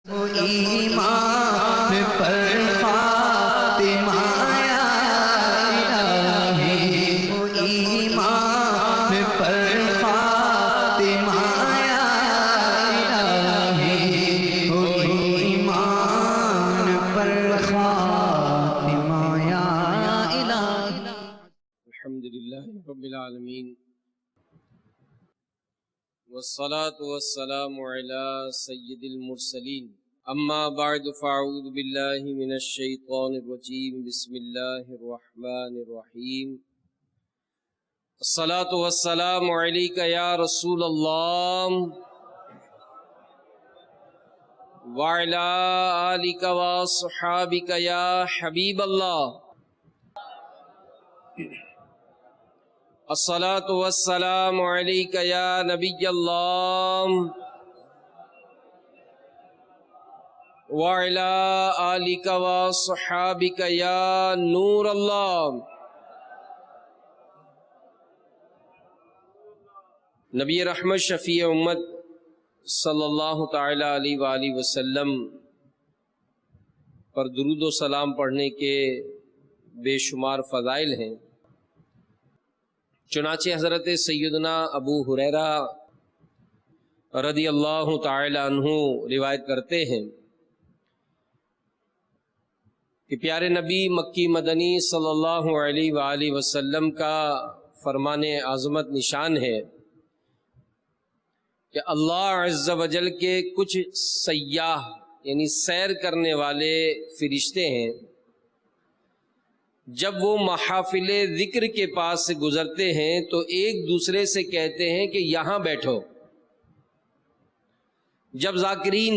ایمان پر خاتمہ یا الہی، ایمان پر خاتمہ یا الہی، ایمان پر خاتمہ یا الہی۔ الحمدللہ رب العالمین والصلاة والسلام علی سید المرسلین، اما بعد فاعوذ باللہ من الشیطان الرجیم، بسم اللہ الرحمن الرحیم۔ الصلاة والسلام علیک یا رسول اللہ وعلی آلک وصحابک یا حبیب اللہ۔ الصلاة والسلام علیک یا نبی اللہ وعلی آلک وصحابک یا نور اللہ۔ نبی رحمت شفیع امت صلی اللہ تعالی علیہ وآلہ وسلم پر درود و سلام پڑھنے کے بے شمار فضائل ہیں۔ چنانچہ حضرت سیدنا ابو ہریرہ رضی اللہ تعالی عنہ روایت کرتے ہیں کہ پیارے نبی مکی مدنی صلی اللہ علیہ وآلہ وسلم کا فرمان عظمت نشان ہے کہ اللہ عز و جل کے کچھ سیاح یعنی سیر کرنے والے فرشتے ہیں، جب وہ محافل ذکر کے پاس سے گزرتے ہیں تو ایک دوسرے سے کہتے ہیں کہ یہاں بیٹھو۔ جب ذاکرین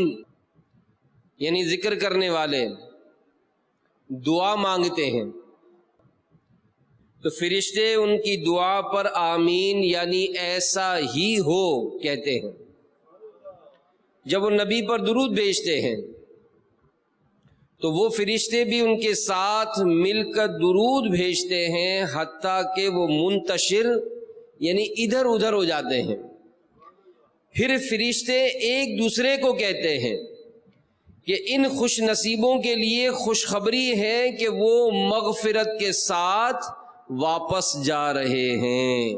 یعنی ذکر کرنے والے دعا مانگتے ہیں تو فرشتے ان کی دعا پر آمین یعنی ایسا ہی ہو کہتے ہیں۔ جب وہ نبی پر درود بھیجتے ہیں تو وہ فرشتے بھی ان کے ساتھ مل کر درود بھیجتے ہیں، حتیٰ کہ وہ منتشر یعنی ادھر ادھر ہو جاتے ہیں۔ پھر فرشتے ایک دوسرے کو کہتے ہیں کہ ان خوش نصیبوں کے لیے خوشخبری ہے کہ وہ مغفرت کے ساتھ واپس جا رہے ہیں۔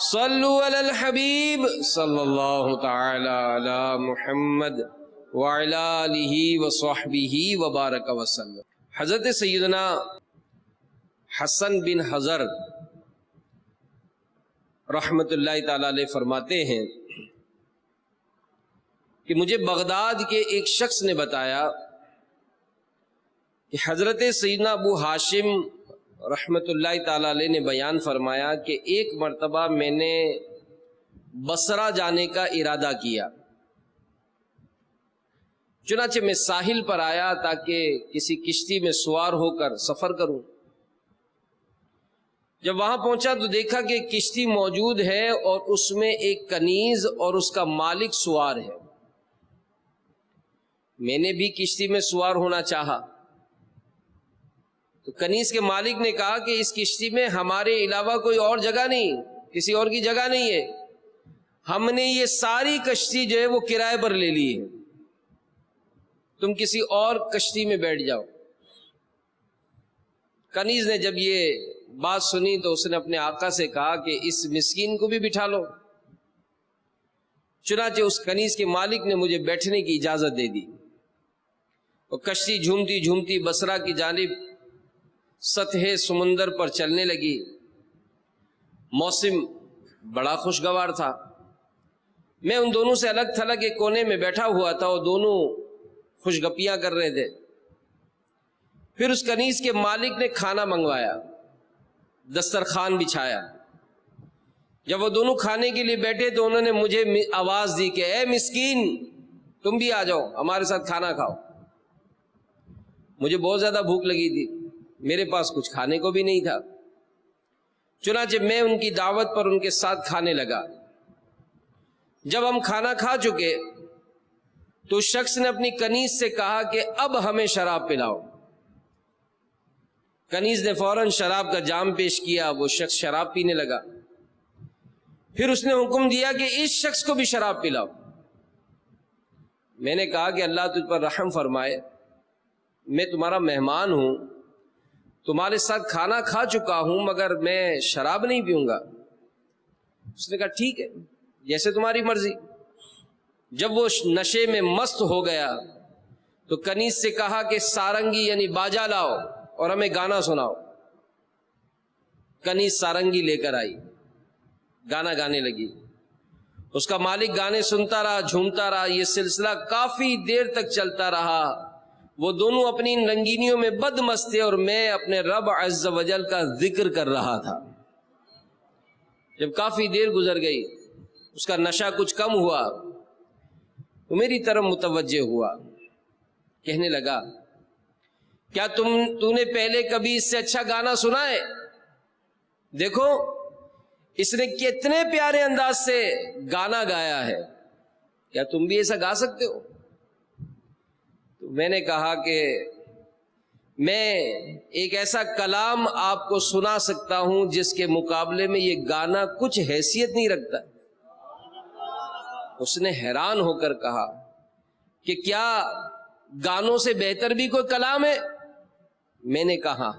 صلو علی الحبیب صلی اللہ تعالی علی محمد وعلی آلہ وصحبہ وبارک وسلم۔ حضرت سیدنا حسن بن حضر رحمت اللہ تعالی علیہ فرماتے ہیں کہ مجھے بغداد کے ایک شخص نے بتایا کہ حضرت سیدنا ابو ہاشم رحمت اللہ تعالی علیہ نے بیان فرمایا کہ ایک مرتبہ میں نے بصرہ جانے کا ارادہ کیا، چنانچہ میں ساحل پر آیا تاکہ کسی کشتی میں سوار ہو کر سفر کروں۔ جب وہاں پہنچا تو دیکھا کہ کشتی موجود ہے اور اس میں ایک کنیز اور اس کا مالک سوار ہے۔ میں نے بھی کشتی میں سوار ہونا چاہا تو کنیز کے مالک نے کہا کہ اس کشتی میں ہمارے علاوہ کوئی اور جگہ نہیں، کسی اور کی جگہ نہیں ہے، ہم نے یہ ساری کشتی جو ہے وہ کرائے پر لے لی ہے، تم کسی اور کشتی میں بیٹھ جاؤ۔ کنیز نے جب یہ بات سنی تو اس نے اپنے آقا سے کہا کہ اس مسکین کو بھی بٹھا لو۔ چنانچہ اس کنیز کے مالک نے مجھے بیٹھنے کی اجازت دے دی اور کشتی جھومتی جھومتی بصرہ کی جانب سطح سمندر پر چلنے لگی۔ موسم بڑا خوشگوار تھا۔ میں ان دونوں سے الگ تھلگ ایک کونے میں بیٹھا ہوا تھا اور دونوں خوش گپیاں کر رہے تھے۔ پھر اس کنیز کے مالک نے کھانا منگوایا، دسترخوان بچھایا۔ جب وہ دونوں کھانے کے لیے بیٹھے تو انہوں نے مجھے آواز دی کہ اے مسکین تم بھی آ جاؤ ہمارے ساتھ کھانا کھاؤ۔ مجھے بہت زیادہ بھوک لگی تھی، میرے پاس کچھ کھانے کو بھی نہیں تھا، چنانچہ میں ان کی دعوت پر ان کے ساتھ کھانے لگا۔ جب ہم کھانا کھا چکے تو شخص نے اپنی کنیز سے کہا کہ اب ہمیں شراب پلاؤ۔ کنیز نے فوراً شراب کا جام پیش کیا، وہ شخص شراب پینے لگا۔ پھر اس نے حکم دیا کہ اس شخص کو بھی شراب پلاؤ۔ میں نے کہا کہ اللہ تجھ پر رحم فرمائے، میں تمہارا مہمان ہوں، تمہارے ساتھ کھانا کھا چکا ہوں، مگر میں شراب نہیں پیوں گا۔ اس نے کہا ٹھیک ہے، جیسے تمہاری مرضی۔ جب وہ نشے میں مست ہو گیا تو کنیز سے کہا کہ سارنگی یعنی باجا لاؤ اور ہمیں گانا سناؤ۔ کنیز سارنگی لے کر آئی، گانا گانے لگی۔ اس کا مالک گانے سنتا رہا، جھومتا رہا۔ یہ سلسلہ کافی دیر تک چلتا رہا۔ وہ دونوں اپنی رنگینیوں میں بد مست تھے اور میں اپنے رب عز و جل کا ذکر کر رہا تھا۔ جب کافی دیر گزر گئی، اس کا نشہ کچھ کم ہوا تو میری طرف متوجہ ہوا، کہنے لگا کیا تو نے پہلے کبھی اس سے اچھا گانا سنا ہے؟ دیکھو اس نے کتنے پیارے انداز سے گانا گایا ہے، کیا تم بھی ایسا گا سکتے ہو؟ تو میں نے کہا کہ میں ایک ایسا کلام آپ کو سنا سکتا ہوں جس کے مقابلے میں یہ گانا کچھ حیثیت نہیں رکھتا۔ اس نے حیران ہو کر کہا کہ کیا گانوں سے بہتر بھی کوئی کلام ہے؟ میں نے کہا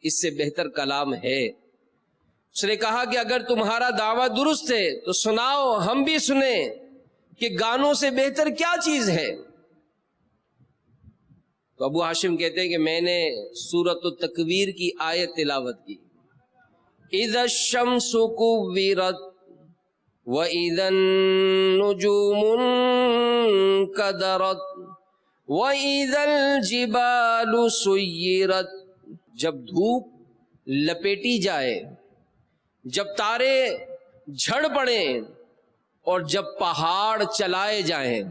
اس سے بہتر کلام ہے۔ اس نے کہا کہ اگر تمہارا دعویٰ درست ہے تو سناؤ، ہم بھی سنیں کہ گانوں سے بہتر کیا چیز ہے۔ تو ابو ہاشم کہتے ہیں کہ میں نے سورۃ التکویر کی آیت تلاوت کی، اذا الشمس کورت واذا النجوم انکدرت واذا الجبال سیرت۔ جب دھوپ لپیٹی جائے، جب تارے جھڑ پڑیں اور جب پہاڑ چلائے جائیں۔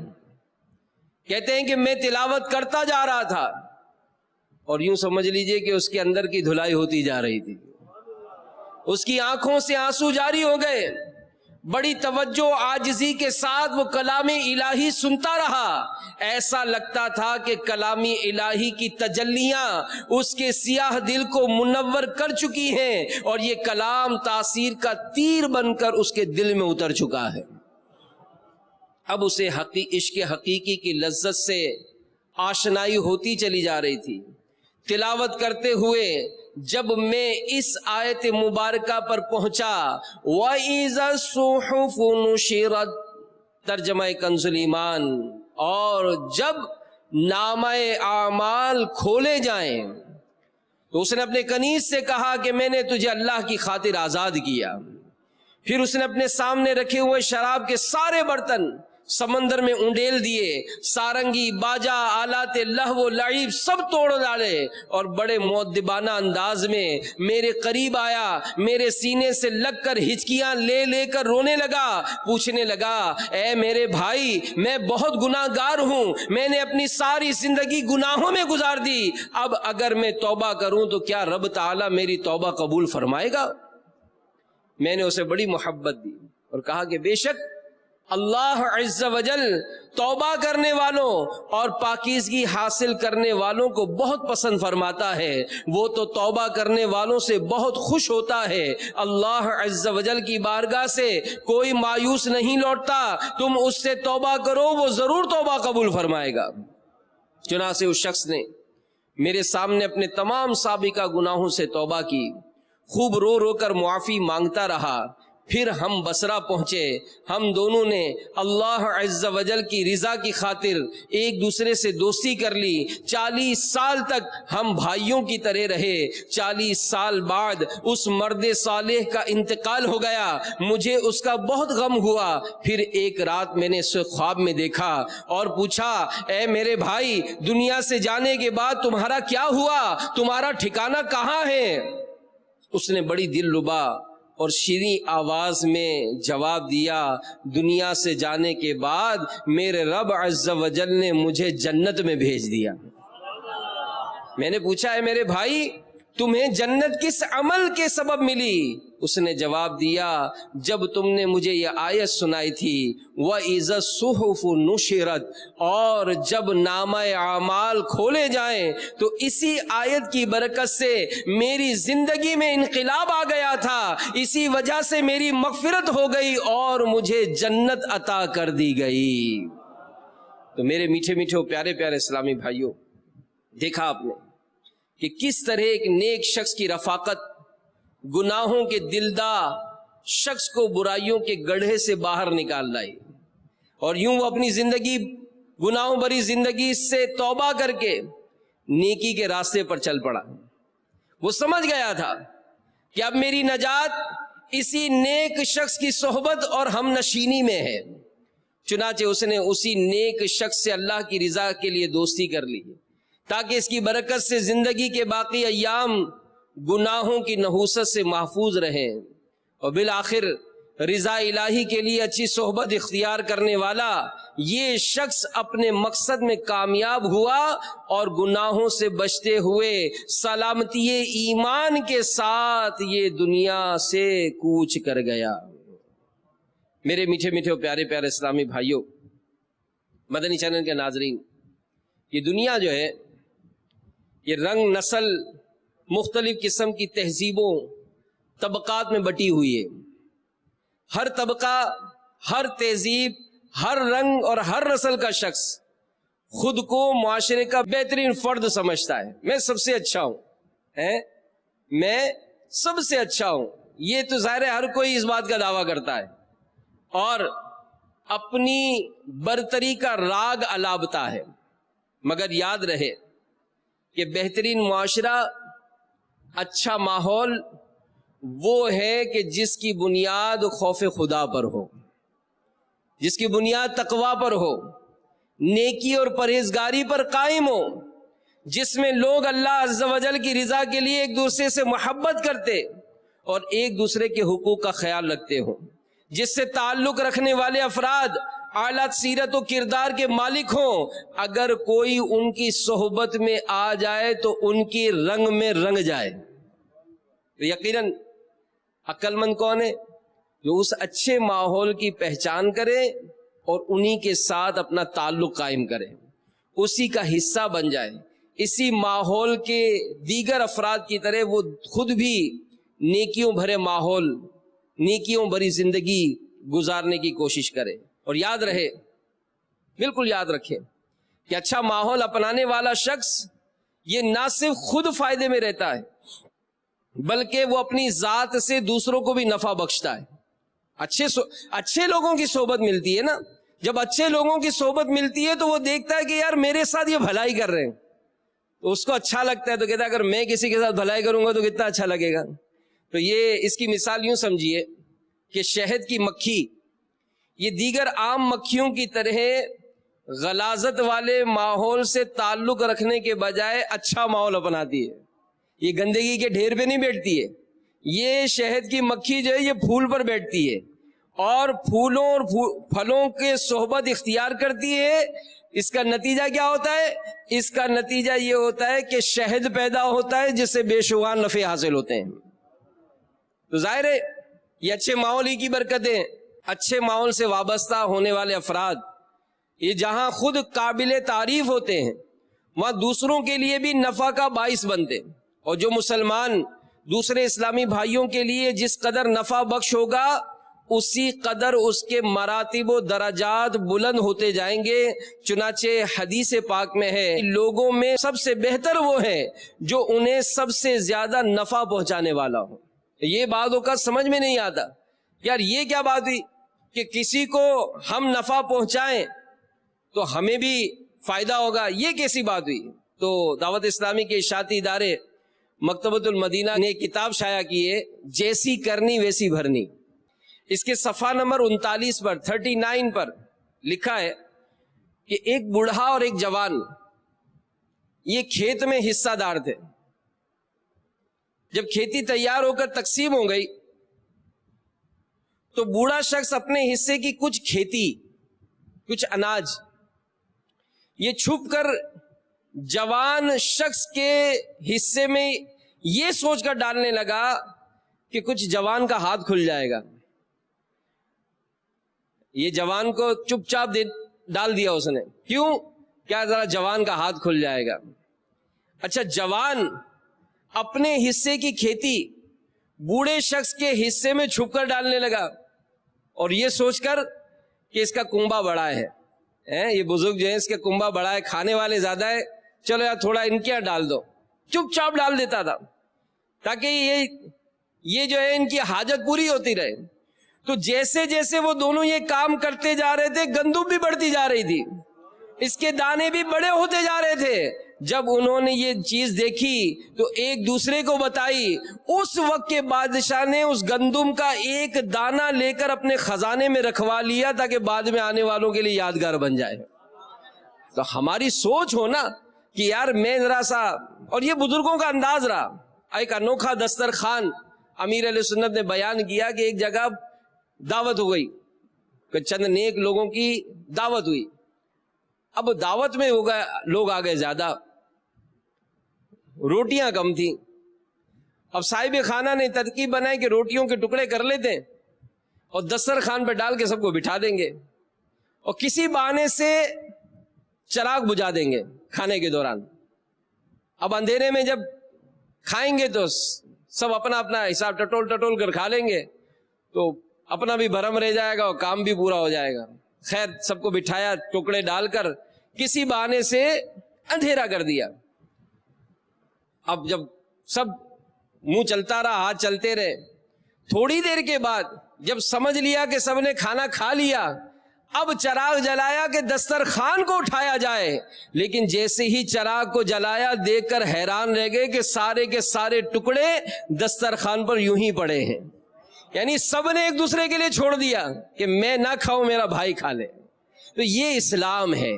کہتے ہیں کہ میں تلاوت کرتا جا رہا تھا اور یوں سمجھ لیجئے کہ اس کے اندر کی دھلائی ہوتی جا رہی تھی، اس کی آنکھوں سے آنسو جاری ہو گئے۔ بڑی توجہ عاجزی کے ساتھ وہ کلام الہی سنتا رہا۔ ایسا لگتا تھا کہ کلام الہی کی تجلیاں اس کے سیاہ دل کو منور کر چکی ہیں اور یہ کلام تاثیر کا تیر بن کر اس کے دل میں اتر چکا ہے۔ اب اسے عشق حقیقی کی لذت سے آشنائی ہوتی چلی جا رہی تھی۔ تلاوت کرتے ہوئے جب میں اس آیت مبارکہ پر پہنچا، وَإِذَا الصُّحُفُ نُشِرَتْ، ترجمہ کنز الایمان، اور جب نامہ اعمال کھولے جائیں، تو اس نے اپنے کنیز سے کہا کہ میں نے تجھے اللہ کی خاطر آزاد کیا۔ پھر اس نے اپنے سامنے رکھے ہوئے شراب کے سارے برتن سمندر میں انڈیل دیے، سارنگی، باجا، آلات لہو و لعیب سب توڑ ڈالے اور بڑے مؤدبانہ انداز میں میرے قریب آیا، میرے سینے سے لگ کر ہچکیاں لے لے کر رونے لگا، پوچھنے لگا اے میرے بھائی، میں بہت گناہ گار ہوں، میں نے اپنی ساری زندگی گناہوں میں گزار دی، اب اگر میں توبہ کروں تو کیا رب تعالیٰ میری توبہ قبول فرمائے گا؟ میں نے اسے بڑی محبت دی اور کہا کہ بے شک اللہ عز و جل توبہ کرنے والوں اور پاکیزگی حاصل کرنے والوں کو بہت پسند فرماتا ہے، وہ تو توبہ کرنے والوں سے بہت خوش ہوتا ہے۔ اللہ عز و جل کی بارگاہ سے کوئی مایوس نہیں لوٹتا، تم اس سے توبہ کرو، وہ ضرور توبہ قبول فرمائے گا۔ چنانچہ اس شخص نے میرے سامنے اپنے تمام سابقہ گناہوں سے توبہ کی، خوب رو رو کر معافی مانگتا رہا۔ پھر ہم بصرہ پہنچے، ہم دونوں نے اللہ عز و جل کی رضا کی خاطر ایک دوسرے سے دوستی کر لی۔ 40 سال تک ہم بھائیوں کی طرح رہے۔ 40 سال بعد اس مرد صالح کا انتقال ہو گیا، مجھے اس کا بہت غم ہوا۔ پھر ایک رات میں نے اسے خواب میں دیکھا اور پوچھا اے میرے بھائی، دنیا سے جانے کے بعد تمہارا کیا ہوا؟ تمہارا ٹھکانہ کہاں ہے؟ اس نے بڑی دل ربا اور شیریں آواز میں جواب دیا، دنیا سے جانے کے بعد میرے رب عز و جل نے مجھے جنت میں بھیج دیا۔ میں نے پوچھا اے میرے بھائی، تمہیں جنت کس عمل کے سبب ملی؟ اس نے جواب دیا، جب تم نے مجھے یہ آیت سنائی تھی وَإِذَا الصُّحُفُ نُشِرَتْ، اور جب نامہ اعمال کھولے جائیں تو اسی آیت کی برکت سے میری زندگی میں انقلاب آ گیا تھا، اسی وجہ سے میری مغفرت ہو گئی اور مجھے جنت عطا کر دی گئی۔ تو میرے میٹھے میٹھے اور پیارے پیارے اسلامی بھائیوں، دیکھا آپ نے کہ کس طرح ایک نیک شخص کی رفاقت گناہوں کے دلدا شخص کو برائیوں کے گڑھے سے باہر نکال لائی، اور یوں وہ اپنی زندگی، گناہوں بھری زندگی سے توبہ کر کے نیکی کے راستے پر چل پڑا۔ وہ سمجھ گیا تھا کہ اب میری نجات اسی نیک شخص کی صحبت اور ہم نشینی میں ہے، چنانچہ اس نے اسی نیک شخص سے اللہ کی رضا کے لیے دوستی کر لی تاکہ اس کی برکت سے زندگی کے باقی ایام گناہوں کی نحوست سے محفوظ رہیں، اور بالآخر رضا الہی کے لیے اچھی صحبت اختیار کرنے والا یہ شخص اپنے مقصد میں کامیاب ہوا اور گناہوں سے بچتے ہوئے سلامتی ایمان کے ساتھ یہ دنیا سے کوچ کر گیا۔ میرے میٹھے میٹھے اور پیارے پیارے اسلامی بھائیوں، مدنی چینل کے ناظرین، یہ دنیا جو ہے یہ رنگ نسل مختلف قسم کی تہذیبوں طبقات میں بٹی ہوئی ہے۔ ہر طبقہ، ہر تہذیب، ہر رنگ اور ہر نسل کا شخص خود کو معاشرے کا بہترین فرد سمجھتا ہے۔ میں سب سے اچھا ہوں، میں سب سے اچھا ہوں، یہ تو ظاہر ہے ہر کوئی اس بات کا دعویٰ کرتا ہے اور اپنی برتری کا راگ الابتا ہے، مگر یاد رہے کہ بہترین معاشرہ، اچھا ماحول وہ ہے کہ جس کی بنیاد خوف خدا پر ہو، جس کی بنیاد تقوی پر ہو، نیکی اور پرہیزگاری پر قائم ہو، جس میں لوگ اللہ عز و جل کی رضا کے لیے ایک دوسرے سے محبت کرتے اور ایک دوسرے کے حقوق کا خیال رکھتے ہوں، جس سے تعلق رکھنے والے افراد اعلیٰ سیرت و کردار کے مالک ہوں۔ اگر کوئی ان کی صحبت میں آ جائے تو ان کی رنگ میں رنگ جائے۔ تو یقیناً عقل مند کون ہے؟ جو اس اچھے ماحول کی پہچان کرے اور انہی کے ساتھ اپنا تعلق قائم کرے، اسی کا حصہ بن جائے، اسی ماحول کے دیگر افراد کی طرح وہ خود بھی نیکیوں بھرے ماحول، نیکیوں بھری زندگی گزارنے کی کوشش کرے۔ اور یاد رہے، بالکل یاد رکھے کہ اچھا ماحول اپنانے والا شخص یہ نہ صرف خود فائدے میں رہتا ہے بلکہ وہ اپنی ذات سے دوسروں کو بھی نفع بخشتا ہے۔ اچھے لوگوں کی صحبت ملتی ہے نا، جب اچھے لوگوں کی صحبت ملتی ہے تو وہ دیکھتا ہے کہ یار میرے ساتھ یہ بھلائی کر رہے ہیں، تو اس کو اچھا لگتا ہے، تو کہتا ہے اگر میں کسی کے ساتھ بھلائی کروں گا تو کتنا اچھا لگے گا۔ تو یہ اس کی مثال یوں سمجھیے کہ شہد کی مکھی یہ دیگر عام مکھیوں کی طرح غلاظت والے ماحول سے تعلق رکھنے کے بجائے اچھا ماحول اپناتی ہے، یہ گندگی کے ڈھیر پہ نہیں بیٹھتی ہے۔ یہ شہد کی مکھی جو ہے یہ پھول پر بیٹھتی ہے اور پھولوں اور پھلوں کے صحبت اختیار کرتی ہے۔ اس کا نتیجہ کیا ہوتا ہے؟ اس کا نتیجہ یہ ہوتا ہے کہ شہد پیدا ہوتا ہے جس سے بے شمار نفع حاصل ہوتے ہیں۔ تو ظاہر ہے یہ اچھے ماحول ہی کی برکتیں، اچھے ماحول سے وابستہ ہونے والے افراد یہ جہاں خود قابل تعریف ہوتے ہیں وہاں دوسروں کے لیے بھی نفع کا باعث بنتے، اور جو مسلمان دوسرے اسلامی بھائیوں کے لیے جس قدر نفع بخش ہوگا اسی قدر اس کے مراتب و درجات بلند ہوتے جائیں گے۔ چنانچہ حدیث پاک میں ہے لوگوں میں سب سے بہتر وہ ہے جو انہیں سب سے زیادہ نفع پہنچانے والا ہو۔ یہ بات اوقات سمجھ میں نہیں آتا، یار یہ کیا بات ہوئی کہ کسی کو ہم نفع پہنچائیں تو ہمیں بھی فائدہ ہوگا، یہ کیسی بات ہوئی؟ تو دعوت اسلامی کے اشاعتی ادارے مکتبۃ المدینہ نے ایک کتاب شائع کی ہے، جیسی کرنی ویسی بھرنی۔ اس کے صفحہ نمبر 39 پر 39 پر لکھا ہے کہ ایک بوڑھا اور ایک جوان یہ کھیت میں حصہ دار تھے۔ جب کھیتی تیار ہو کر تقسیم ہو گئی تو بوڑھا شخص اپنے حصے کی کچھ کھیتی، کچھ اناج یہ چھپ کر جوان شخص کے حصے میں یہ سوچ کر ڈالنے لگا کہ کچھ جوان کا ہاتھ کھل جائے گا۔ یہ جوان کو چپ چاپ ڈال دیا اس نے، کیوں؟ کیا ذرا جوان کا ہاتھ کھل جائے گا۔ اچھا، جوان اپنے حصے کی کھیتی بوڑھے شخص کے حصے میں چھپ کر ڈالنے لگا اور یہ سوچ کر کہ اس کا کنبا بڑا ہے، یہ بزرگ جو ہے اس کے کنبا بڑا ہے, کھانے والے زیادہ ہے, چلو یار تھوڑا ان کے یہاں ڈال دو, چپ چاپ ڈال دیتا تھا تاکہ یہ جو ہے ان کی حاجت پوری ہوتی رہے. تو جیسے جیسے وہ دونوں یہ کام کرتے جا رہے تھے, گندم بھی بڑھتی جا رہی تھی, اس کے دانے بھی بڑے ہوتے جا رہے تھے. جب انہوں نے یہ چیز دیکھی تو ایک دوسرے کو بتائی. اس وقت کے بادشاہ نے اس گندم کا ایک دانہ لے کر اپنے خزانے میں رکھوا لیا تاکہ بعد میں آنے والوں کے لیے یادگار بن جائے. تو ہماری سوچ ہو نا کہ یار میں ذرا سا, اور یہ بزرگوں کا انداز رہا. ایک انوکھا دسترخوان امیر علیہ سنت نے بیان کیا کہ ایک جگہ دعوت ہو گئی, چند نیک لوگوں کی دعوت ہوئی. اب دعوت میں ہو گئے, لوگ آ گئے زیادہ, روٹیاں کم تھیں. اب صاحب خانہ نے ترکیب بنائی کہ روٹیوں کے ٹکڑے کر لیتے ہیں اور دسترخوان پہ ڈال کے سب کو بٹھا دیں گے, اور کسی بہانے سے چراغ بجھا دیں گے کھانے کے دوران. اب اندھیرے میں جب کھائیں گے تو سب اپنا اپنا حساب ٹٹول ٹٹول کر کھا لیں گے, تو اپنا بھی بھرم رہ جائے گا اور کام بھی پورا ہو جائے گا. خیر سب کو بٹھایا, ٹکڑے ڈال کر کسی بہانے سے اندھیرا کر دیا. اب جب سب منہ چلتا رہا, ہاتھ چلتے رہے, تھوڑی دیر کے بعد جب سمجھ لیا کہ سب نے کھانا کھا لیا, اب چراغ جلایا کہ دسترخوان کو اٹھایا جائے. لیکن جیسے ہی چراغ کو جلایا دیکھ کر حیران رہ گئے کہ سارے کے سارے ٹکڑے دسترخوان پر یوں ہی پڑے ہیں. یعنی سب نے ایک دوسرے کے لیے چھوڑ دیا کہ میں نہ کھاؤں, میرا بھائی کھا لے. تو یہ اسلام ہے,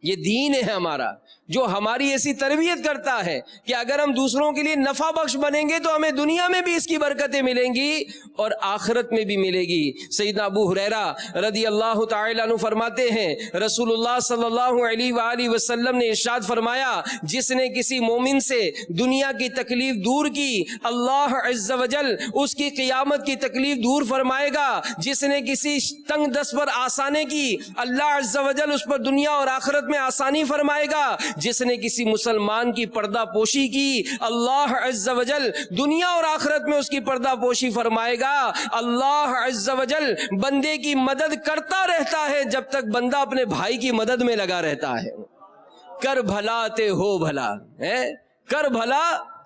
یہ دین ہے ہمارا, جو ہماری ایسی تربیت کرتا ہے کہ اگر ہم دوسروں کے لیے نفع بخش بنیں گے تو ہمیں دنیا میں بھی اس کی برکتیں ملیں گی اور آخرت میں بھی ملے گی. سیدنا ابو ہریرہ رضی اللہ تعالیٰ عنہ فرماتے ہیں رسول اللہ صلی اللہ علیہ وآلہ وسلم نے ارشاد فرمایا, جس نے کسی مومن سے دنیا کی تکلیف دور کی, اللہ عز و جل اس کی قیامت کی تکلیف دور فرمائے گا. جس نے کسی تنگ دست پر آسانی کی, اللہ عز و جل اس پر دنیا اور آخرت میں آسانی فرمائے گا. جس نے کسی مسلمان کی پردہ پوشی کی, اللہ عز و جل دنیا اور آخرت میں اس کی پردہ پوشی فرمائے گا. اللہ عز و جل بندے کی مدد کرتا رہتا ہے جب تک بندہ اپنے بھائی کی مدد میں لگا رہتا ہے. کر بھلا تے ہو بھلا, کر بھلا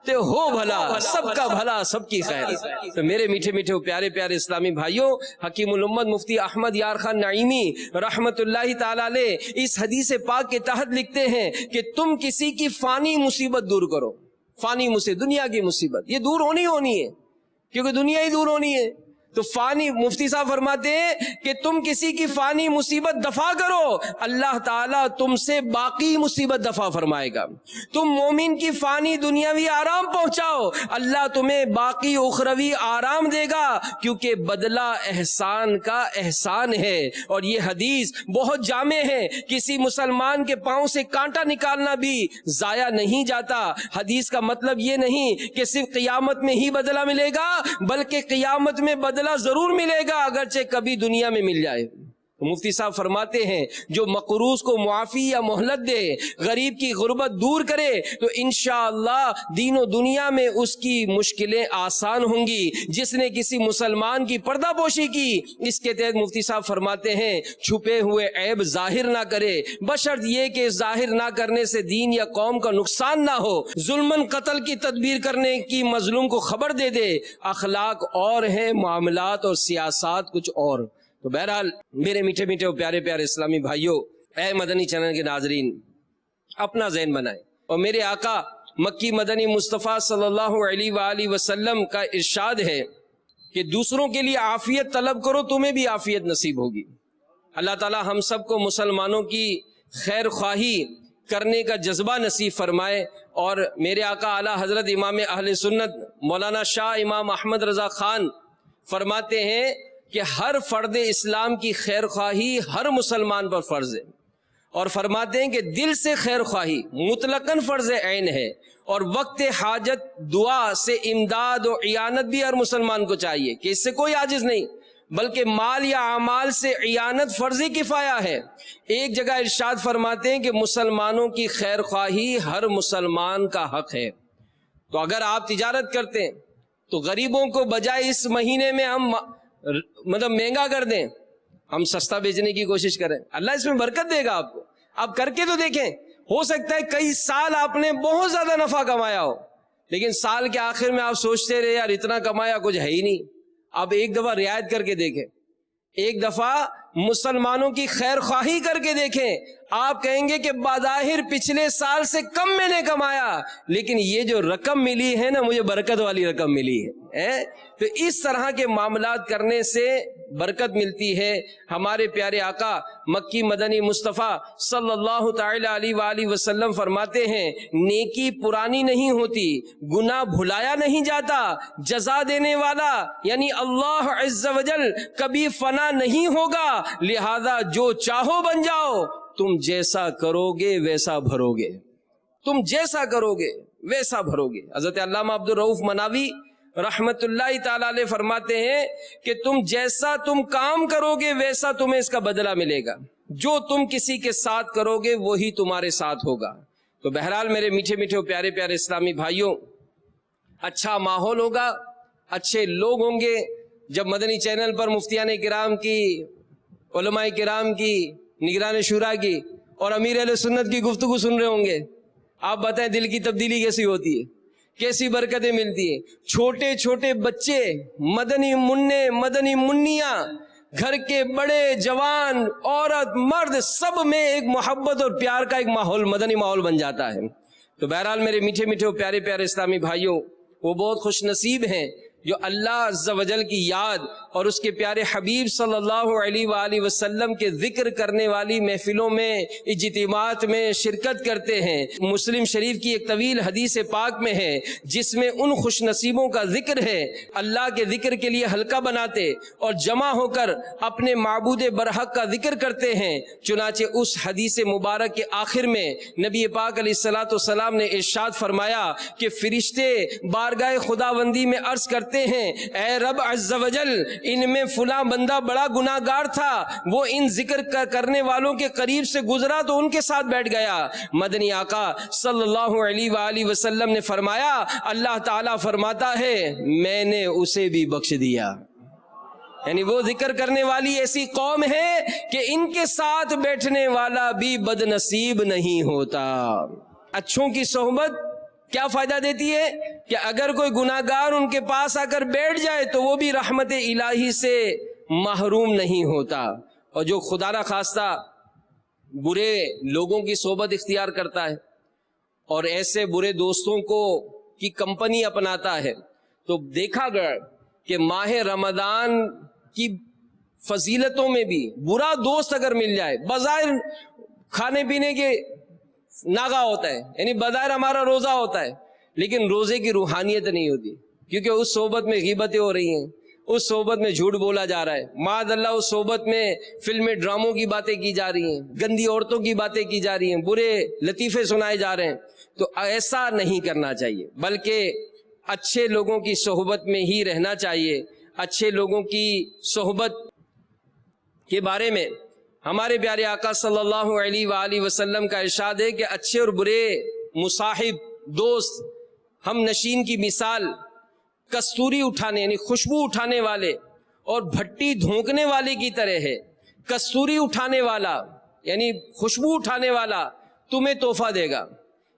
تے ہو بھلا, سب کا بھلا سب کی خیر. تو میرے میٹھے میٹھے پیارے پیارے اسلامی بھائیوں, حکیم الامت مفتی احمد یار خان نعیمی رحمت اللہ تعالی علیہ اس حدیث پاک کے تحت لکھتے ہیں کہ تم کسی کی فانی مصیبت دور کرو. فانی مصیبت, دنیا کی مصیبت یہ دور ہونی ہے, کیونکہ دنیا ہی دور ہونی ہے. تو فانی, مفتی صاحب فرماتے ہیں کہ تم کسی کی فانی مصیبت دفع کرو, اللہ تعالیٰ تم سے باقی مصیبت دفع فرمائے گا. تم مومن کی فانی دنیاوی آرام پہنچاؤ, اللہ تمہیں باقی اخروی آرام دے گا, کیونکہ بدلہ احسان کا احسان ہے. اور یہ حدیث بہت جامع ہے. کسی مسلمان کے پاؤں سے کانٹا نکالنا بھی ضائع نہیں جاتا. حدیث کا مطلب یہ نہیں کہ صرف قیامت میں ہی بدلہ ملے گا, بلکہ قیامت میں بدلہ ضرور ملے گا, اگرچہ کبھی دنیا میں مل جائے. مفتی صاحب فرماتے ہیں جو مقروض کو معافی یا مہلت دے, غریب کی غربت دور کرے, تو انشاءاللہ دین و دنیا میں اس کی مشکلیں آسان ہوں گی. جس نے کسی مسلمان کی پردہ پوشی کی, اس کے تحت مفتی صاحب فرماتے ہیں چھپے ہوئے عیب ظاہر نہ کرے, بشرط یہ کہ ظاہر نہ کرنے سے دین یا قوم کا نقصان نہ ہو. ظلمن قتل کی تدبیر کرنے کی مظلوم کو خبر دے دے. اخلاق اور ہیں, معاملات اور سیاست کچھ اور. تو بہرحال میرے میٹھے میٹھے پیارے پیارے اسلامی بھائیوں, اے مدنی چینل کے ناظرین, اپنا ذہن بنائیں. اور میرے آقا مکی مدنی مصطفیٰ صلی اللہ علیہ وآلہ وسلم کا ارشاد ہے کہ دوسروں کے لیے عافیت طلب کرو, تمہیں بھی عافیت نصیب ہوگی. اللہ تعالی ہم سب کو مسلمانوں کی خیر خواہی کرنے کا جذبہ نصیب فرمائے. اور میرے آقا اعلیٰ حضرت امام اہل سنت مولانا شاہ امام احمد رضا خان فرماتے ہیں کہ ہر فرد اسلام کی خیر خواہی ہر مسلمان پر فرض ہے. اور فرماتے ہیں کہ دل سے خیر خواہی مطلقاً فرض عین ہے, اور وقت حاجت دعا سے امداد و اعانت بھی ہر مسلمان کو چاہیے کہ اس سے کوئی عاجز نہیں, بلکہ مال یا اعمال سے اعانت فرض کفایہ ہے. ایک جگہ ارشاد فرماتے ہیں کہ مسلمانوں کی خیر خواہی ہر مسلمان کا حق ہے. تو اگر آپ تجارت کرتے ہیں تو غریبوں کو بجائے اس مہینے میں ہم مہنگا کر دیں ہم سستا بیچنے کی کوشش کریں, اللہ اس میں برکت دے گا آپ کو. آپ کر کے تو دیکھیں, ہو سکتا ہے کئی سال آپ نے بہت زیادہ نفع کمایا ہو, لیکن سال کے آخر میں آپ سوچتے رہے یار اتنا کمایا کچھ ہے ہی نہیں. آپ ایک دفعہ رعایت کر کے دیکھیں, ایک دفعہ مسلمانوں کی خیر خواہی کر کے دیکھیں, آپ کہیں گے کہ بظاہر پچھلے سال سے کم میں نے کمایا, لیکن یہ جو رقم ملی ہے نا, مجھے برکت والی رقم ملی ہے. تو اس طرح کے معاملات کرنے سے برکت ملتی ہے. ہمارے پیارے آقا مکی مدنی مصطفیٰ صلی اللہ تعالی علیہ وآلہ وسلم فرماتے ہیں, نیکی پرانی نہیں ہوتی, گناہ بھلایا نہیں جاتا, جزا دینے والا یعنی اللہ عز و جل کبھی فنا نہیں ہوگا, لہذا جو چاہو بن جاؤ, تم جیسا کرو گے ویسا بھرو گے, تم جیسا کرو گے ویسا بھرو گے. حضرت علامہ عبدالرؤف مناوی رحمت اللہ تعالی علیہ فرماتے ہیں کہ تم جیسا تم کام کرو گے ویسا تمہیں اس کا بدلہ ملے گا, جو تم کسی کے ساتھ کرو گے وہی تمہارے ساتھ ہوگا. تو بہرحال میرے میٹھے میٹھے پیارے پیارے اسلامی بھائیوں, اچھا ماحول ہوگا, اچھے لوگ ہوں گے. جب مدنی چینل پر مفتیان کرام کی, علماء کرام کی, نگران شورا کی اور امیر اہل سنت کی گفتگو سن رہے ہوں گے, آپ بتائیں دل کی تبدیلی کیسی ہوتی ہے, کیسی برکتیں ملتی ہیں. چھوٹے چھوٹے بچے, مدنی منع مدنی منیاں, گھر کے بڑے جوان عورت مرد, سب میں ایک محبت اور پیار کا ایک ماحول, مدنی ماحول بن جاتا ہے. تو بہرحال میرے میٹھے میٹھے پیارے پیارے اسلامی بھائیوں, وہ بہت خوش نصیب ہیں جو اللہ عز و جل کی یاد اور اس کے پیارے حبیب صلی اللہ علیہ وآلہ وسلم کے ذکر کرنے والی محفلوں میں, اجتماعات میں شرکت کرتے ہیں. مسلم شریف کی ایک طویل حدیث پاک میں ہے جس میں ان خوش نصیبوں کا ذکر ہے, اللہ کے ذکر کے لیے حلقہ بناتے اور جمع ہو کر اپنے معبود برحق کا ذکر کرتے ہیں. چنانچہ اس حدیث مبارک کے آخر میں نبی پاک علیہ الصلوۃ والسلام نے ارشاد فرمایا کہ فرشتے بارگاہ خداوندی میں عرض کرتے ہیں, اے رب عز و جل, ان میں فلاں بندہ بڑا گناہ گار تھا, وہ ان ذکر کرنے والوں کے قریب سے گزرا تو ان کے ساتھ بیٹھ گیا. مدنی آقا صلی اللہ علیہ وآلہ وسلم نے فرمایا, اللہ تعالیٰ فرماتا ہے میں نے اسے بھی بخش دیا. یعنی وہ ذکر کرنے والی ایسی قوم ہے کہ ان کے ساتھ بیٹھنے والا بھی بد نصیب نہیں ہوتا. اچھوں کی صحبت کیا فائدہ دیتی ہے کہ اگر کوئی گناہ گار ان کے پاس آ کر بیٹھ جائے تو وہ بھی رحمت الہی سے محروم نہیں ہوتا. اور جو خدا نہ خواستہ برے لوگوں کی صحبت اختیار کرتا ہے اور ایسے برے دوستوں کو کی کمپنی اپناتا ہے, تو دیکھا گیا کہ ماہ رمضان کی فضیلتوں میں بھی برا دوست اگر مل جائے, بظاہر کھانے پینے کے ناغا ہوتا ہے, یعنی بظاہر ہمارا روزہ ہوتا ہے, لیکن روزے کی روحانیت نہیں ہوتی, کیونکہ اس صحبت میں غیبتیں ہو رہی ہیں, اس صحبت میں جھوٹ بولا جا رہا ہے, معاذ اللہ اس صحبت میں فلمیں ڈراموں کی باتیں کی جا رہی ہیں, گندی عورتوں کی باتیں کی جا رہی ہیں, برے لطیفے سنائے جا رہے ہیں. تو ایسا نہیں کرنا چاہیے, بلکہ اچھے لوگوں کی صحبت میں ہی رہنا چاہیے. اچھے لوگوں کی صحبت کے بارے میں ہمارے پیارے آقا صلی اللہ علیہ وآلہ وسلم کا ارشاد ہے کہ اچھے اور برے مصاحب دوست ہم نشین کی مثال کستوری اٹھانے یعنی خوشبو اٹھانے والے اور بھٹی دھونکنے والے کی طرح ہے. کستوری اٹھانے والا یعنی خوشبو اٹھانے والا تمہیں تحفہ دے گا,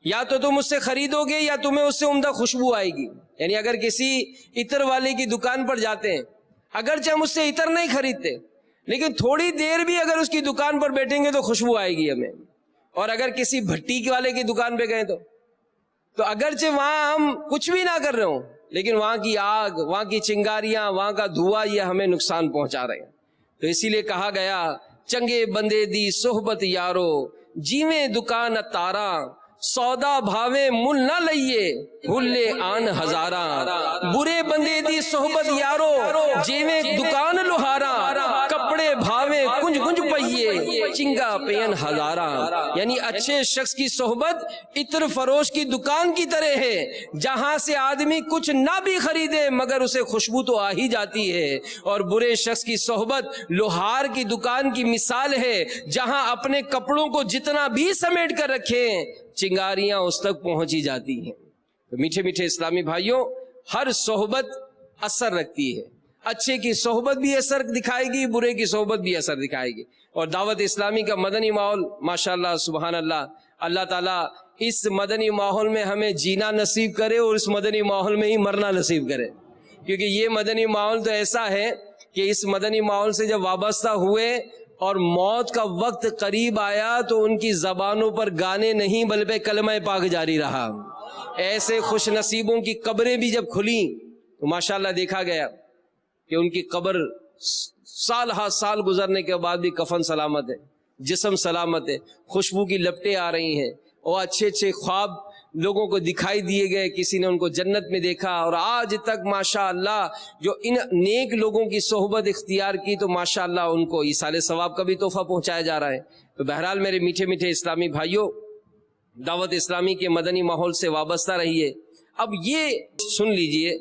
یا تو تم اس سے خریدو گے یا تمہیں اس سے عمدہ خوشبو آئے گی. یعنی اگر کسی عطر والے کی دکان پر جاتے ہیں, اگرچہ ہم اس سے عطر نہیں خریدتے, لیکن تھوڑی دیر بھی اگر اس کی دکان پر بیٹھیں گے تو خوشبو آئے گی ہمیں. اور اگر کسی بھٹی والے کی دکان پہ گئے تو اگرچہ وہاں ہم کچھ بھی نہ کر رہے ہوں, لیکن وہاں کی آگ, وہاں کی چنگاریاں, وہاں کا دھواں یہ ہمیں نقصان پہنچا رہے ہیں. تو اسی لیے کہا گیا چنگے بندے دی صحبت یارو, جیویں دکان تاراں, سودا بھاوے مل نہ لئیے بھلے آن ہزاراں. برے بندے دی صحبت یارو, جیویں دکان لوہاراں, کپڑے بھاوے کنج کنج پئیے چنگا پین ہزاراں. یعنی اچھے شخص کی صحبت عطر فروش کی دکان کی طرح ہے, جہاں سے آدمی کچھ نہ بھی خریدے مگر اسے خوشبو تو آ ہی جاتی ہے. اور برے شخص کی صحبت لوہار کی دکان کی مثال ہے, جہاں اپنے کپڑوں کو جتنا بھی سمیٹ کر رکھیں چنگاریاں اس تک پہنچی جاتی ہیں. تو میٹھے میٹھے اسلامی بھائیوں, ہر صحبت اثر رکھتی ہے, اچھے کی صحبت بھی اثر دکھائے گی، برے کی صحبت بھی اثر دکھائے گی. اور دعوت اسلامی کا مدنی ماحول ماشاءاللہ سبحان اللہ، اللہ تعالیٰ اس مدنی ماحول میں ہمیں جینا نصیب کرے اور اس مدنی ماحول میں ہی مرنا نصیب کرے. کیونکہ یہ مدنی ماحول تو ایسا ہے کہ اس مدنی ماحول سے جب وابستہ ہوئے اور موت کا وقت قریب آیا تو ان کی زبانوں پر گانے نہیں بلکہ کلمہ پاک جاری رہا. ایسے خوش نصیبوں کی قبریں بھی جب کھلیں تو ماشاءاللہ دیکھا گیا کہ ان کی قبر سال ہا سال گزرنے کے بعد بھی کفن سلامت ہے، جسم سلامت ہے، خوشبو کی لپٹیں آ رہی ہیں، اور اچھے اچھے خواب لوگوں کو دکھائی دیے گئے، کسی نے ان کو جنت میں دیکھا. اور آج تک ماشاءاللہ جو ان نیک لوگوں کی صحبت اختیار کی تو ماشاءاللہ ان کو ایصال ثواب کا بھی تحفہ پہنچایا جا رہا ہے. تو بہرحال میرے میٹھے میٹھے اسلامی بھائیوں، دعوت اسلامی کے مدنی ماحول سے وابستہ رہیے. اب یہ سن لیجئے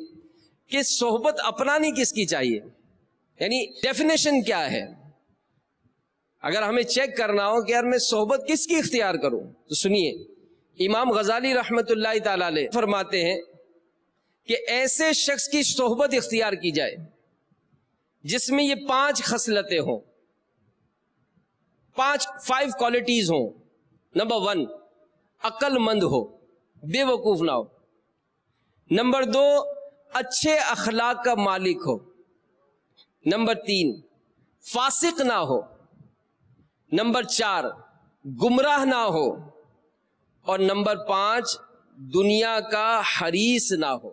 کہ صحبت اپنانی کس کی چاہیے، یعنی ڈیفینیشن کیا ہے. اگر ہمیں چیک کرنا ہو کہ یار میں صحبت کس کی اختیار کروں تو سنیے، امام غزالی رحمت اللہ تعالی علیہ فرماتے ہیں کہ ایسے شخص کی صحبت اختیار کی جائے جس میں یہ 5 خصلتیں ہوں، 5 کوالٹیز ہوں. نمبر 1، عقل مند ہو، بے وقوف نہ ہو. نمبر 2، اچھے اخلاق کا مالک ہو. نمبر 3، فاسق نہ ہو. نمبر 4، گمراہ نہ ہو. اور نمبر 5، دنیا کا حریص نہ ہو،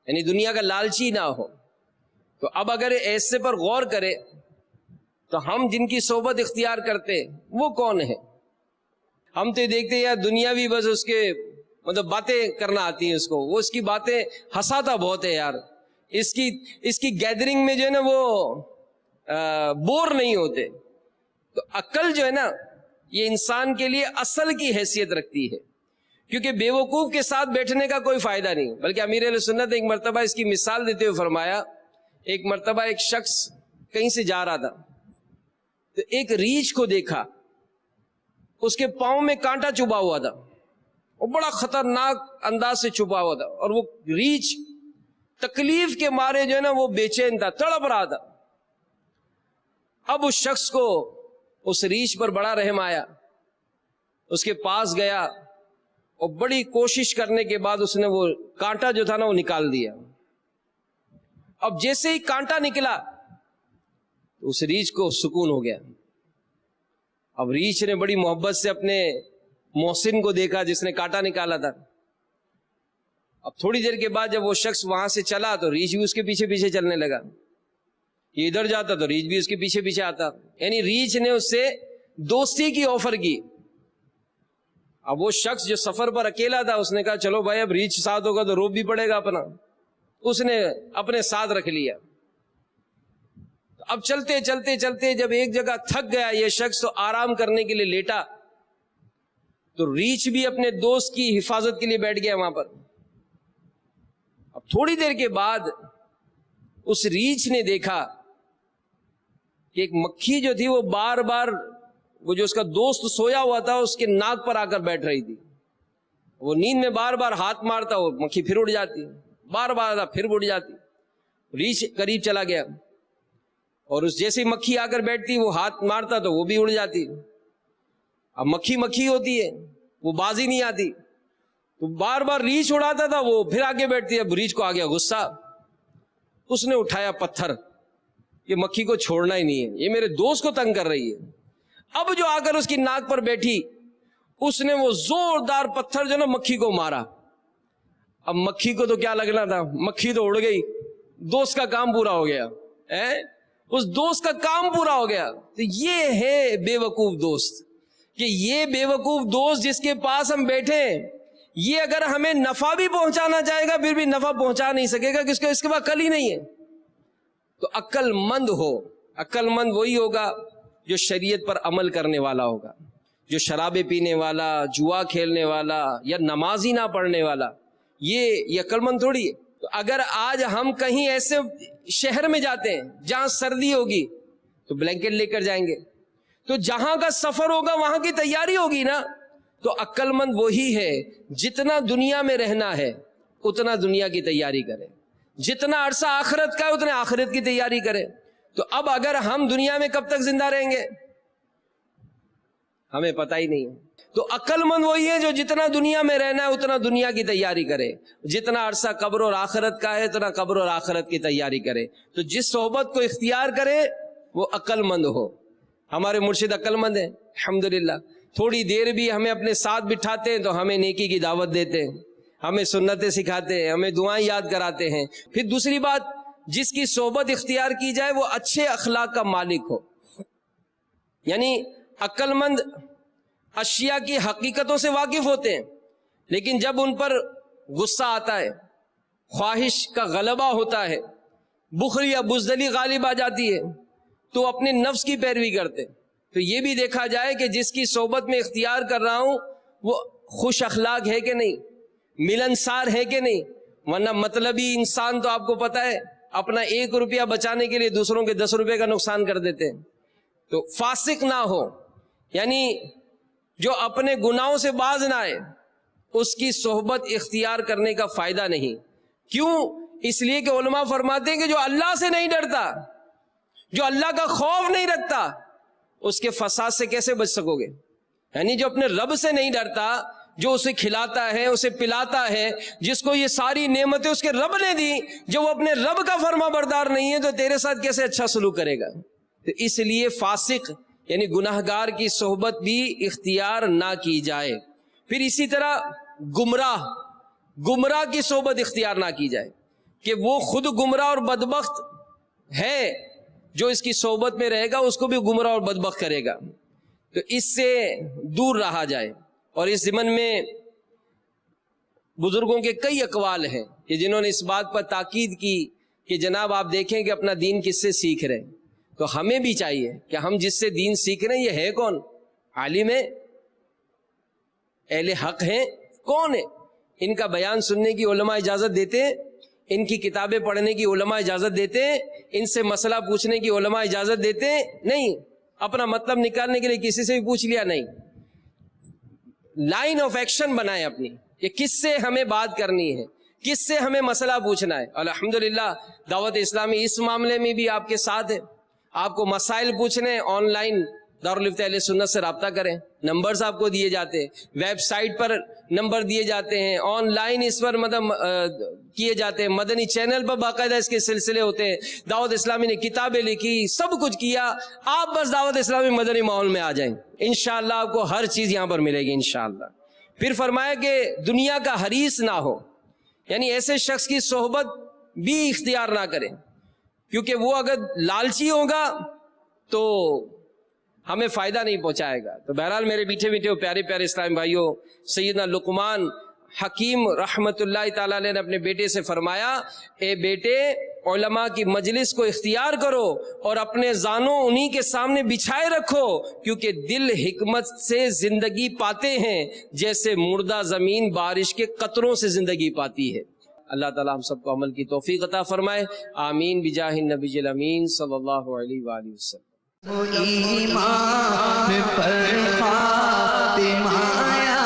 یعنی دنیا کا لالچی نہ ہو. تو اب اگر ایسے پر غور کرے تو ہم جن کی صحبت اختیار کرتے وہ کون ہے؟ ہم تو دیکھتے ہیں یار دنیاوی بس اس کے مطلب باتیں کرنا آتی ہیں اس کو، وہ اس کی باتیں ہنساتا بہت ہے یار، اس کی گیدرنگ میں جو ہے نا وہ بور نہیں ہوتے. تو عقل جو ہے نا یہ انسان کے لیے اصل کی حیثیت رکھتی ہے، کیونکہ بے وقوف کے ساتھ بیٹھنے کا کوئی فائدہ نہیں. بلکہ امیر علیہ سنت ایک مرتبہ اس کی مثال دیتے ہوئے فرمایا، ایک مرتبہ ایک شخص کہیں سے جا رہا تھا تو ایک ریچھ کو دیکھا، اس کے پاؤں میں کانٹا چبھا ہوا تھا، وہ بڑا خطرناک انداز سے چھپا ہوا تھا، اور وہ ریچھ تکلیف کے مارے جو ہے نا وہ بے چین تھا، تڑپ رہا تھا. اب اس شخص کو اس ریچھ پر بڑا رحم آیا، اس کے پاس گیا اور بڑی کوشش کرنے کے بعد اس نے وہ کانٹا جو تھا نا وہ نکال دیا. اب جیسے ہی کانٹا نکلا تو اس ریچھ کو سکون ہو گیا. اب ریچھ نے بڑی محبت سے اپنے محسن کو دیکھا جس نے کانٹا نکالا تھا. اب تھوڑی دیر کے بعد جب وہ شخص وہاں سے چلا تو ریچھ بھی اس کے پیچھے پیچھے چلنے لگا. یہ ادھر جاتا تو ریچھ بھی اس کے پیچھے پیچھے آتا، یعنی ریچھ نے اس سے دوستی کی آفر کی. اب وہ شخص جو سفر پر اکیلا تھا اس نے کہا چلو بھائی اب ریچھ ساتھ ہوگا تو روپ بھی پڑے گا اپنا، اس نے اپنے ساتھ رکھ لیا. اب چلتے چلتے چلتے جب ایک جگہ تھک گیا یہ شخص تو آرام کرنے کے لیے لیٹا، تو ریچھ بھی اپنے دوست کی حفاظت کے لیے بیٹھ گیا وہاں پر. اب تھوڑی دیر کے بعد اس ریچھ نے دیکھا کہ ایک مکھی جو تھی وہ بار بار وہ جو اس کا دوست سویا ہوا تھا اس کے ناک پر آ کر بیٹھ رہی تھی. وہ نیند میں بار بار ہاتھ مارتا، وہ مکھی پھر اڑ جاتی، بار بار آتا پھر اڑ جاتی. ریچھ قریب چلا گیا اور اس جیسے مکھی آ کر بیٹھتی وہ ہاتھ مارتا تو وہ بھی اڑ جاتی. اب مکھی مکھی ہوتی ہے وہ بازی نہیں آتی، تو بار بار ریچھ اڑاتا تھا وہ پھر آگے بیٹھتی. اب ریچھ کو آ گیا غصہ، اس نے اٹھایا پتھر کہ مکھی کو چھوڑنا ہی نہیں ہے، یہ میرے دوست کو تنگ کر رہی ہے. اب جو آ کر اس کی ناک پر بیٹھی اس نے وہ زوردار پتھر جو نا مکھی کو مارا. اب مکھی کو تو کیا لگنا تھا، مکھی تو اڑ گئی، دوست کا کام پورا ہو گیا، اس دوست کا کام پورا ہو گیا. تو یہ ہے بے وقوف دوست، کہ یہ بے وقوف دوست جس کے پاس ہم بیٹھے یہ اگر ہمیں نفع بھی پہنچانا چاہے گا پھر بھی نفع پہنچا نہیں سکے گا، کس کو اس کے بعد عقل ہی نہیں ہے. تو عقل مند ہو، عقل مند وہی ہوگا جو شریعت پر عمل کرنے والا ہوگا. جو شرابیں پینے والا، جوا کھیلنے والا یا نماز ہی نہ پڑھنے والا یہ عقل مند تھوڑی ہے. تو اگر آج ہم کہیں ایسے شہر میں جاتے ہیں جہاں سردی ہوگی تو بلینکٹ لے کر جائیں گے، تو جہاں کا سفر ہوگا وہاں کی تیاری ہوگی نا. تو عقل مند وہی ہے جتنا دنیا میں رہنا ہے اتنا دنیا کی تیاری کرے، جتنا عرصہ آخرت کا ہے اتنے آخرت کی تیاری کرے. تو اب اگر ہم دنیا میں کب تک زندہ رہیں گے ہمیں پتہ ہی نہیں ہے. تو عقل مند وہی ہے جو جتنا دنیا میں رہنا ہے اتنا دنیا کی تیاری کرے, جتنا عرصہ قبر اور آخرت کا ہے اتنا قبر اور آخرت کی تیاری کرے. تو جس صحبت کو اختیار کرے وہ عقل مند ہو. ہمارے مرشد عقل مند ہیں الحمدللہ. تھوڑی دیر بھی ہمیں اپنے ساتھ بٹھاتے ہیں تو ہمیں نیکی کی دعوت دیتے ہیں, ہمیں سنتیں سکھاتے ہیں, ہمیں دعائیں یاد کراتے ہیں. پھر دوسری بات, جس کی صحبت اختیار کی جائے وہ اچھے اخلاق کا مالک ہو. یعنی عقل مند اشیاء کی حقیقتوں سے واقف ہوتے ہیں, لیکن جب ان پر غصہ آتا ہے, خواہش کا غلبہ ہوتا ہے, بخل یا بزدلی غالب آ جاتی ہے تو اپنے نفس کی پیروی کرتے. تو یہ بھی دیکھا جائے کہ جس کی صحبت میں اختیار کر رہا ہوں وہ خوش اخلاق ہے کہ نہیں, ملنسار ہے کہ نہیں. ورنہ مطلبی انسان تو آپ کو پتہ ہے اپنا 1 روپیہ بچانے کے لیے دوسروں کے 10 روپے کا نقصان کر دیتے ہیں. تو فاسق نہ ہو, یعنی جو اپنے گناہوں سے باز نہ آئے, اس کی صحبت اختیار کرنے کا فائدہ نہیں. کیوں؟ اس لیے کہ علماء فرماتے ہیں کہ جو اللہ سے نہیں ڈرتا, جو اللہ کا خوف نہیں رکھتا, اس کے فساد سے کیسے بچ سکو گے. یعنی جو اپنے رب سے نہیں ڈرتا, جو اسے کھلاتا ہے, اسے پلاتا ہے, جس کو یہ ساری نعمتیں اس کے رب نے دی, جو وہ اپنے رب کا فرما بردار نہیں ہے تو تیرے ساتھ کیسے اچھا سلوک کرے گا. تو اس لیے فاسق یعنی گناہگار کی صحبت بھی اختیار نہ کی جائے. پھر اسی طرح گمراہ کی صحبت اختیار نہ کی جائے کہ وہ خود گمراہ اور بدبخت ہے, جو اس کی صحبت میں رہے گا اس کو بھی گمراہ اور بدبخت کرے گا. تو اس سے دور رہا جائے. اور اس ضمن میں بزرگوں کے کئی اقوال ہیں کہ جنہوں نے اس بات پر تاکید کی کہ جناب آپ دیکھیں کہ اپنا دین کس سے سیکھ رہے ہیں. تو ہمیں بھی چاہیے کہ ہم جس سے دین سیکھ رہے ہیں یہ ہے کون؟ عالم ہے, اہل حق ہیں, کون ہے؟ ان کا بیان سننے کی علماء اجازت دیتے ہیں, ان کی کتابیں پڑھنے کی علماء اجازت دیتے ہیں, ان سے مسئلہ پوچھنے کی علماء اجازت دیتے ہیں؟ نہیں. اپنا مطلب نکالنے کے لیے کسی سے بھی پوچھ لیا؟ نہیں. لائن آف ایکشن بنائیں اپنی کہ کس سے ہمیں بات کرنی ہے, کس سے ہمیں مسئلہ پوچھنا ہے. الحمدللہ دعوت اسلامی اس معاملے میں بھی آپ کے ساتھ ہے. آپ کو مسائل پوچھنے آن لائن دارالفتہ اہل سنت سے رابطہ کریں, نمبرز آپ کو دیے جاتے ہیں, ویب سائٹ پر نمبر دیے جاتے ہیں, آن لائن اس پر کیے جاتے ہیں, مدنی چینل پر باقاعدہ اس کے سلسلے ہوتے ہیں. دعوت اسلامی نے کتابیں لکھی, سب کچھ کیا. آپ بس دعوت اسلامی مدنی ماحول میں آ جائیں, انشاءاللہ آپ کو ہر چیز یہاں پر ملے گی انشاءاللہ. پھر فرمایا کہ دنیا کا حریص نہ ہو, یعنی ایسے شخص کی صحبت بھی اختیار نہ کریں, کیونکہ وہ اگر لالچی ہوگا تو ہمیں فائدہ نہیں پہنچائے گا. تو بہرحال میرے میٹھے میٹھے پیارے پیارے اسلامی بھائیوں, سیدنا لقمان حکیم رحمت اللہ تعالیٰ علیہ نے اپنے بیٹے سے فرمایا, اے بیٹے علماء کی مجلس کو اختیار کرو اور اپنے زانوں انہی کے سامنے بچھائے رکھو, کیونکہ دل حکمت سے زندگی پاتے ہیں جیسے مردہ زمین بارش کے قطروں سے زندگی پاتی ہے. اللہ تعالیٰ ہم سب کو عمل کی توفیق عطا فرمائے, آمین بجاہ النبی الامین صلی اللہ علیہ وآلہ وسلم. ایمان پر خاتمہ آیا